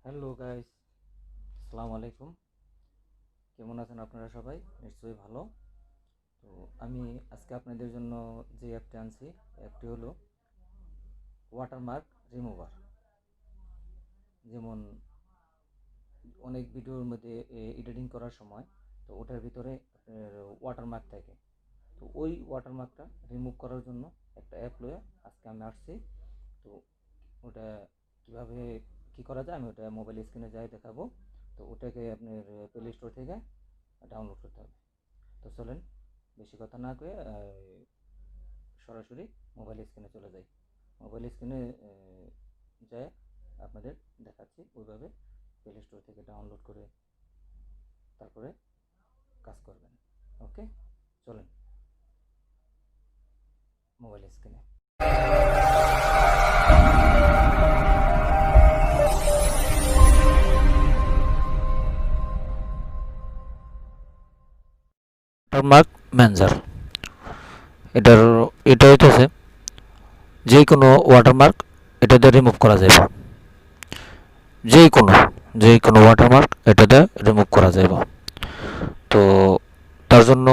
Hello guys, আসসালামু আলাইকুম। কেমন আছেন আপনারা সবাই? নিশ্চয়ই ভালো। তো আমি আজকে আপনাদের জন্য যে অ্যাপটি আনছি, অ্যাপটি হলো ওয়াটারমার্ক রিমুভার। যেমন অনেক ভিডিওর মধ্যে এডিটিং করার সময় তো ওটার ভিতরে ওয়াটারমার্ক থাকে। তো ওই ওয়াটারমার্কটা রিমুভ করার জন্য একটা অ্যাপ লয়ে আজকে আমি আসছি। তো ওটা কিভাবে কি করা যায় আমি ওটা মোবাইল স্ক্রিনে যাই দেখাবো। তো ওটাকে আপনার প্লে স্টোর থেকে ডাউনলোড করতে হবে। তো চলেন বেশি কথা না কয়ে সরাসরি মোবাইল স্ক্রিনে চলে যাই। মোবাইল স্ক্রিনে যায় আপনাদের দেখাচ্ছি ওইভাবে প্লে স্টোর থেকে ডাউনলোড করে তারপরে কাজ করবেন। ওকে, চলেন মোবাইল স্ক্রিনে। ওয়াটারমার্ক ম্যানেজার, এটা হইতেছে যে কোনো ওয়াটারমার্ক এটাতে রিমুভ করা যাবে। যে কোনো ওয়াটারমার্ক এটাতে রিমুভ করা যাবে। তো তার জন্য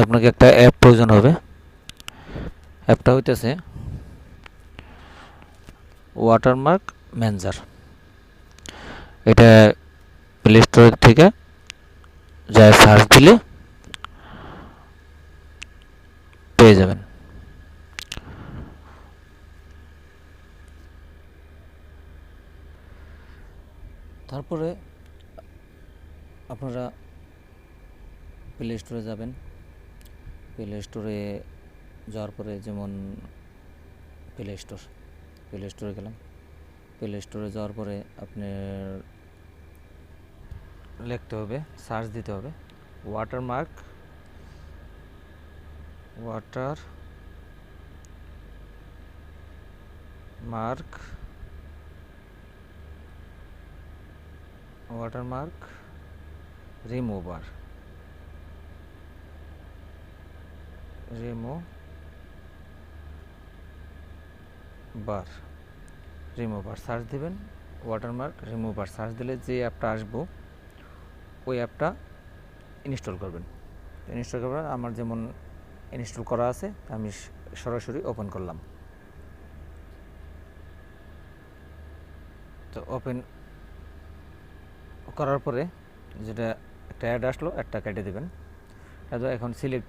আপনাকে একটা অ্যাপ প্রয়োজন হবে। অ্যাপটা হইতেছে ওয়াটারমার্ক ম্যানেজার। এটা প্লে স্টোর থেকে যায় সার্চ দিলে পেয়ে যাবেন। তারপরে আপনারা প্লে স্টোরে যাবেন। প্লে স্টোরে যাওয়ার পরে যেমন প্লে স্টোরে গেলাম। প্লে স্টোরে যাওয়ার পরে আপনার লিখতে হবে, সার্চ দিতে হবে ওয়াটারমার্ক ওয়াটারমার্ক রিমুভার। সার্চ দিবেন। ওয়াটারমার্ক রিমুভার সার্চ দিলে যে অ্যাপটা আসবো ওই অ্যাপটা ইনস্টল করবেন। আমার যেমন ইনস্টল করা আছে আমি সরাসরি ওপেন করলাম। তো ওপেন করার পরে যেটা একটা অ্যাড আসলো, অ্যাডটা কেটে দেবেন। এখন সিলেক্ট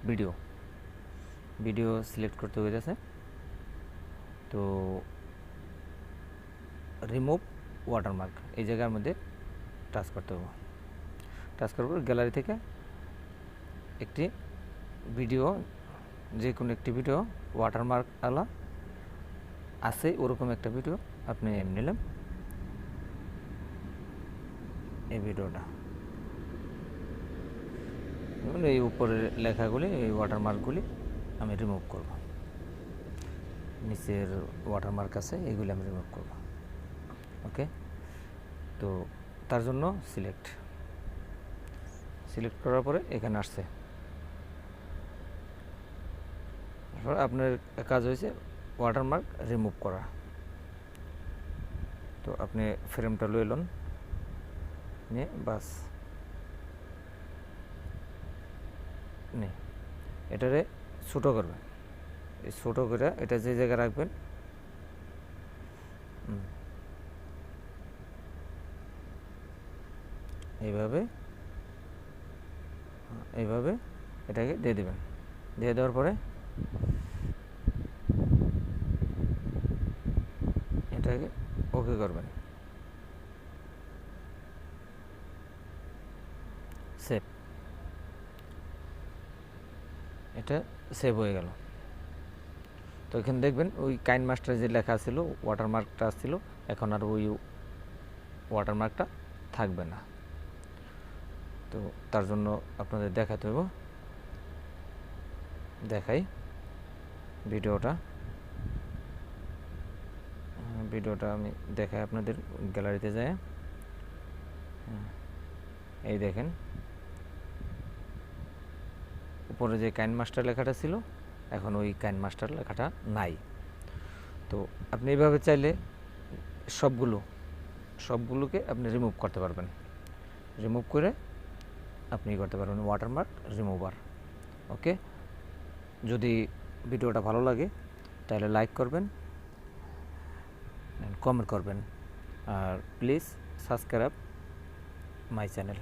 ভিডিও সিলেক্ট করতে হয়েছে। তো রিমুভ ওয়াটারমার্ক এই জায়গার মধ্যে টাচ করতে হবে। টাচ করার পর গ্যালারি থেকে একটি ভিডিও, যে কোনো একটি ভিডিও ওয়াটারমার্ক আলা আছে ওরকম একটা ভিডিও আপনি নিলাম। এই ভিডিওটা এই উপরের লেখাগুলি, এই ওয়াটারমার্কগুলি আমি রিমুভ করব। নিচের ওয়াটারমার্ক আছে এইগুলি আমি রিমুভ করব। ওকে, তো তার জন্য সিলেক্ট করার পরে এখানে আসছে। আপনার কাজ হয়েছে ওয়াটারমার্ক রিমুভ করা। তো আপনি ফ্রেমটা লয়ে লন, নিয়ে বাস এটারে ছোটো করবেন। এই ছোটো করে এটা যে জায়গায় রাখবেন এইভাবে এটাকে দিয়ে দেবেন। দিয়ে দেওয়ার পরে এটাকে ওকে করবেন। সেভ, এটা সেভ হয়ে গেল। তো এখানে দেখবেন ওই কাইন মাস্টার যে লেখা ছিল ওয়াটারমার্কটা ছিল, এখন আর ওই ওয়াটারমার্কটা থাকবে না। তো তার জন্য আপনাদের দেখাতে হবে। দেখাই ভিডিওটা আমি দেখাই আপনাদের গ্যালারিতে যায়। এই দেখেন উপরে যে কাইন মাস্টার লেখাটা ছিল এখন ওই কাইন মাস্টার লেখাটা নাই। তো আপনি এইভাবে চাইলে সবগুলো সবগুলোকে আপনি রিমুভ করতে পারবেন। রিমুভ করে আপনি করতে পারবেন ওয়াটারমার্ক রিমুভার। ওকে, যদি ভিডিওটা ভালো লাগে তাহলে লাইক করবেন, কমেন্ট করবেন, আর প্লিজ সাবস্ক্রাইব মাই চ্যানেল।